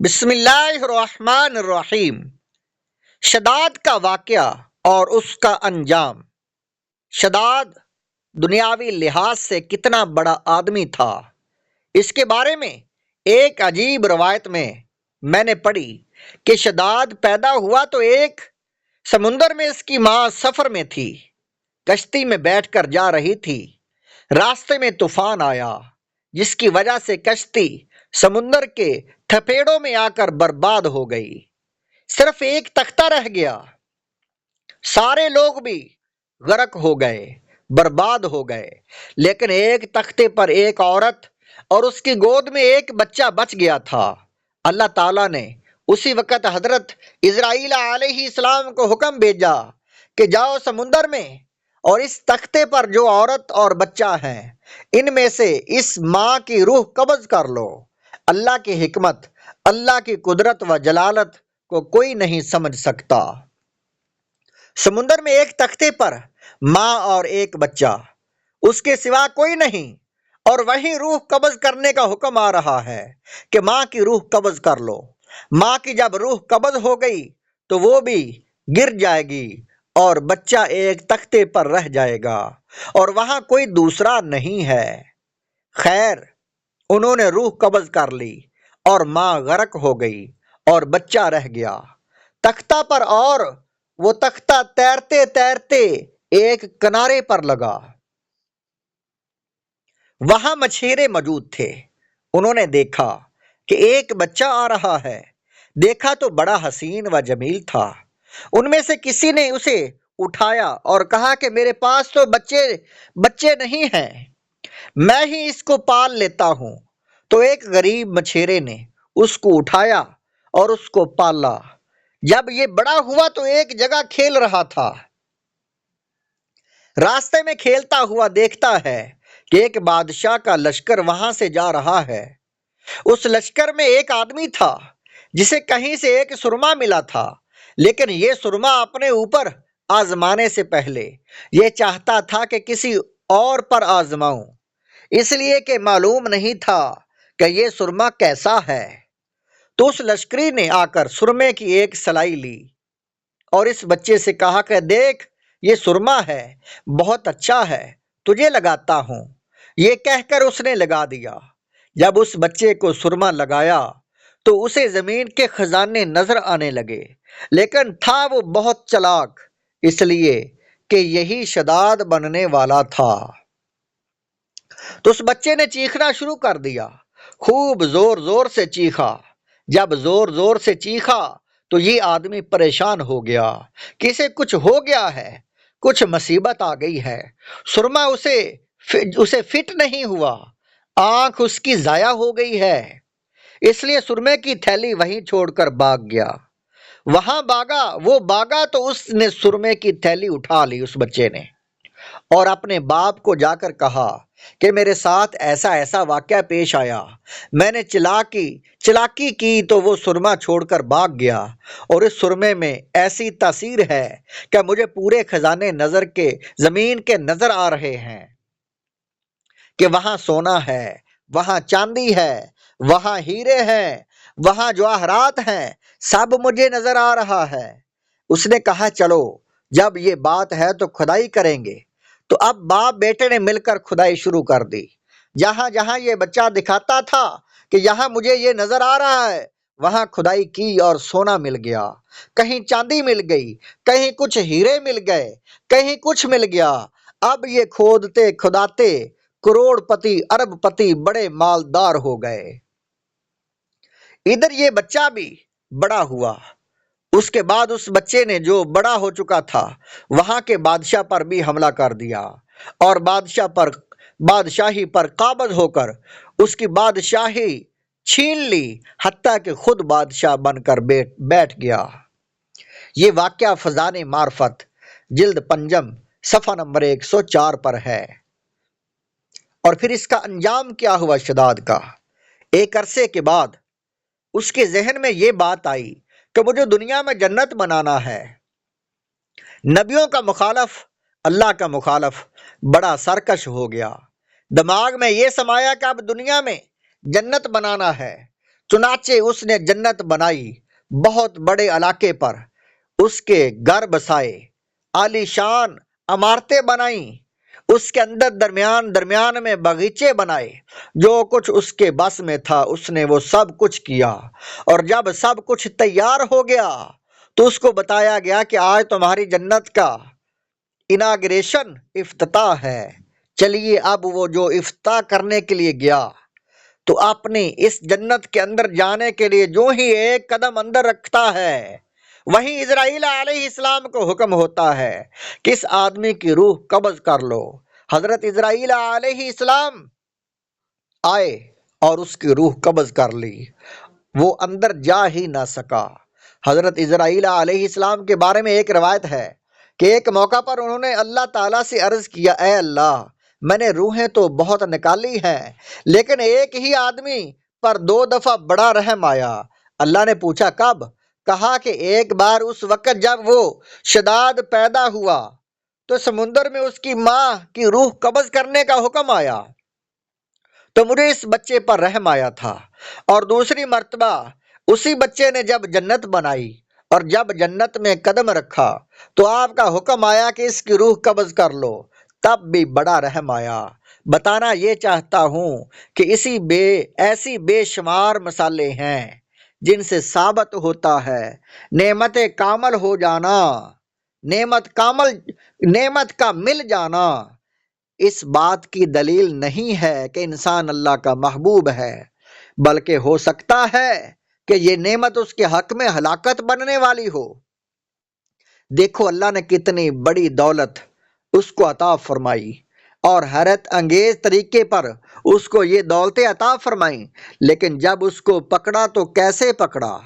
بسم اللہ الرحمن الرحیم۔ شداد کا واقعہ اور اس کا انجام۔ شداد دنیاوی لحاظ سے کتنا بڑا آدمی تھا، اس کے بارے میں ایک عجیب روایت میں نے پڑھی کہ شداد پیدا ہوا تو ایک سمندر میں اس کی ماں سفر میں تھی، کشتی میں بیٹھ کر جا رہی تھی۔ راستے میں طوفان آیا جس کی وجہ سے کشتی سمندر کے تھپیڑوں میں آ کر برباد ہو گئی۔ صرف ایک تختہ رہ گیا، سارے لوگ بھی غرق ہو گئے، برباد ہو گئے، لیکن ایک تختے پر ایک عورت اور اس کی گود میں ایک بچہ بچ گیا تھا۔ اللہ تعالیٰ نے اسی وقت حضرت اسرائیل علیہ السلام کو حکم بھیجا کہ جاؤ سمندر میں اور اس تختے پر جو عورت اور بچہ ہیں ان میں سے اس ماں کی روح قبض کر لو۔ اللہ کی حکمت، اللہ کی قدرت و جلالت کو کوئی نہیں سمجھ سکتا۔ سمندر میں ایک تختے پر ماں اور ایک بچہ، اس کے سوا کوئی نہیں، اور وہی روح قبض کرنے کا حکم آ رہا ہے کہ ماں کی روح قبض کر لو۔ ماں کی جب روح قبض ہو گئی تو وہ بھی گر جائے گی اور بچہ ایک تختے پر رہ جائے گا اور وہاں کوئی دوسرا نہیں ہے۔ خیر، انہوں نے روح قبض کر لی اور ماں غرق ہو گئی اور بچہ رہ گیا تختہ پر، اور وہ تختہ تیرتے تیرتے ایک کنارے پر لگا۔ وہاں مچھیرے موجود تھے، انہوں نے دیکھا کہ ایک بچہ آ رہا ہے۔ دیکھا تو بڑا حسین و جمیل تھا۔ ان میں سے کسی نے اسے اٹھایا اور کہا کہ میرے پاس تو بچے نہیں ہیں، میں ہی اس کو پال لیتا ہوں۔ تو ایک غریب مچھیرے نے اس کو اٹھایا اور اس کو پالا۔ جب یہ بڑا ہوا تو ایک جگہ کھیل رہا تھا۔ راستے میں کھیلتا ہوا دیکھتا ہے کہ ایک بادشاہ کا لشکر وہاں سے جا رہا ہے۔ اس لشکر میں ایک آدمی تھا جسے کہیں سے ایک سرما ملا تھا، لیکن یہ سرما اپنے اوپر آزمانے سے پہلے یہ چاہتا تھا کہ کسی اور پر آزماؤں، اس لیے کہ معلوم نہیں تھا کہ یہ سرما کیسا ہے۔ تو اس لشکری نے آ کر سرمے کی ایک سلائی لی اور اس بچے سے کہا کہ دیکھ، یہ سرما ہے، بہت اچھا ہے، تجھے لگاتا ہوں۔ یہ کہہ کر اس نے لگا دیا۔ جب اس بچے کو سرما لگایا تو اسے زمین کے خزانے نظر آنے لگے، لیکن تھا وہ بہت چلاک، اس لیے کہ یہی شداد بننے والا تھا۔ تو اس بچے نے چیخنا شروع کر دیا، خوب زور زور سے چیخا۔ جب زور زور سے چیخا تو یہ آدمی پریشان ہو گیا کہ اسے کچھ ہو گیا ہے، کچھ مصیبت آ گئی ہے۔ سرما اسے فٹ نہیں ہوا، آنکھ اس کی ضائع ہو گئی ہے، اس لیے سرمے کی تھیلی وہیں چھوڑ کر بھاگ گیا۔ وہ بھاگا تو اس نے سرمے کی تھیلی اٹھا لی اس بچے نے، اور اپنے باپ کو جا کر کہا کہ میرے ساتھ ایسا ایسا واقعہ پیش آیا، میں نے چلاکی کی تو وہ سرما چھوڑ کر بھاگ گیا، اور اس سرمے میں ایسی تاثیر ہے کہ مجھے پورے خزانے زمین کے نظر آ رہے ہیں کہ وہاں سونا ہے، وہاں چاندی ہے، وہاں ہیرے ہیں، وہاں جواہرات ہیں، سب مجھے نظر آ رہا ہے۔ اس نے کہا چلو، جب یہ بات ہے تو کھدائی کریں گے۔ تو اب باپ بیٹے نے مل کر کھدائی شروع کر دی۔ جہاں جہاں یہ بچہ دکھاتا تھا کہ یہاں مجھے یہ نظر آ رہا ہے، وہاں کھدائی کی اور سونا مل گیا، کہیں چاندی مل گئی، کہیں کچھ ہیرے مل گئے، کہیں کچھ مل گیا۔ اب یہ کھودتے کھداتے کروڑ پتی ارب پتی بڑے مالدار ہو گئے۔ ادھر یہ بچہ بھی بڑا ہوا۔ اس کے بعد اس بچے نے جو بڑا ہو چکا تھا وہاں کے بادشاہ پر بھی حملہ کر دیا اور بادشاہی پر قابض ہو کر اس کی بادشاہی چھین لی، حتیٰ کہ خود بادشاہ بن کر بیٹھ گیا۔ یہ واقعہ فضان معرفت جلد پنجم صفحہ نمبر 104 پر ہے۔ اور پھر اس کا انجام کیا ہوا شداد کا؟ ایک عرصے کے بعد اس کے ذہن میں یہ بات آئی کہ مجھے دنیا میں جنت بنانا ہے۔ نبیوں کا مخالف، اللہ کا مخالف بڑا سرکش ہو گیا۔ دماغ میں یہ سمایا کہ اب دنیا میں جنت بنانا ہے چنانچہ اس نے جنت بنائی، بہت بڑے علاقے پر اس کے گھر بسائے، عالی شان عمارتیں بنائیں، اس کے اندر درمیان درمیان میں باغیچے بنائے۔ جو کچھ اس کے بس میں تھا اس نے وہ سب کچھ کیا، اور جب سب کچھ تیار ہو گیا تو اس کو بتایا گیا کہ آج تمہاری جنت کا اناگریشن، افتتاح ہے۔ چلیے اب وہ جو افتتاح کرنے کے لیے گیا تو اپنی اس جنت کے اندر جانے کے لیے جو ہی ایک قدم اندر رکھتا ہے، وہیں اسرائیل علیہ السلام کو حکم ہوتا ہے کہ اس آدمی کی روح قبض کر لو۔ حضرت اسرائیل علیہ السلام آئے اور اس کی روح قبض کر لی، وہ اندر جا ہی نہ سکا۔ حضرت اسرائیل علیہ السلام کے بارے میں ایک روایت ہے کہ ایک موقع پر انہوں نے اللہ تعالیٰ سے عرض کیا، اے اللہ، میں نے روحیں تو بہت نکالی ہیں، لیکن ایک ہی آدمی پر 2 دفعہ بڑا رحم آیا۔ اللہ نے پوچھا کب؟ کہا کہ ایک بار اس وقت جب وہ شداد پیدا ہوا تو سمندر میں اس کی ماں کی روح قبض کرنے کا حکم آیا تو مجھے اس بچے پر رحم آیا تھا، اور دوسری مرتبہ اسی بچے نے جب جنت بنائی اور جب جنت میں قدم رکھا تو آپ کا حکم آیا کہ اس کی روح قبض کر لو، تب بھی بڑا رحم آیا۔ بتانا یہ چاہتا ہوں کہ ایسی بے شمار مثالیں ہیں جن سے ثابت ہوتا ہے نعمت کامل ہو جانا، نعمت کا مل جانا اس بات کی دلیل نہیں ہے کہ انسان اللہ کا محبوب ہے، بلکہ ہو سکتا ہے کہ یہ نعمت اس کے حق میں ہلاکت بننے والی ہو۔ دیکھو اللہ نے کتنی بڑی دولت اس کو عطا فرمائی، اور حیرت انگیز طریقے پر اس کو یہ دولتیں عطا فرمائیں، لیکن جب اس کو پکڑا تو کیسے پکڑا؟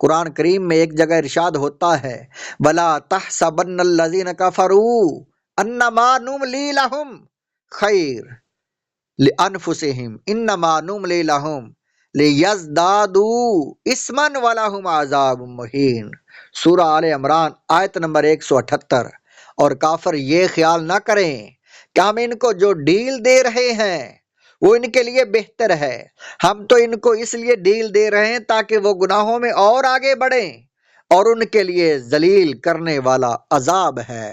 قرآن کریم میں ایک جگہ ارشاد ہوتا ہے، وَلَا تَحْسَبَنَّ الَّذِينَ كَفَرُوا أَنَّمَا نُمْلِي لَهُمْ خَيْرٌ لِأَنفُسِهِمْ إِنَّمَا نُمْلِي لَهُمْ لِيَزْدَادُوا إِثْمًا وَلَهُمْ عَذَابٌ مُّهِينٌ۔ سورہ آل عمران آیت نمبر 178۔ اور کافر یہ خیال نہ کریں کہ ہم ان کو جو ڈیل دے رہے ہیں وہ ان کے لیے بہتر ہے، ہم تو ان کو اس لیے ڈیل دے رہے ہیں تاکہ وہ گناہوں میں اور آگے بڑھیں، اور ان کے لیے ذلیل کرنے والا عذاب ہے۔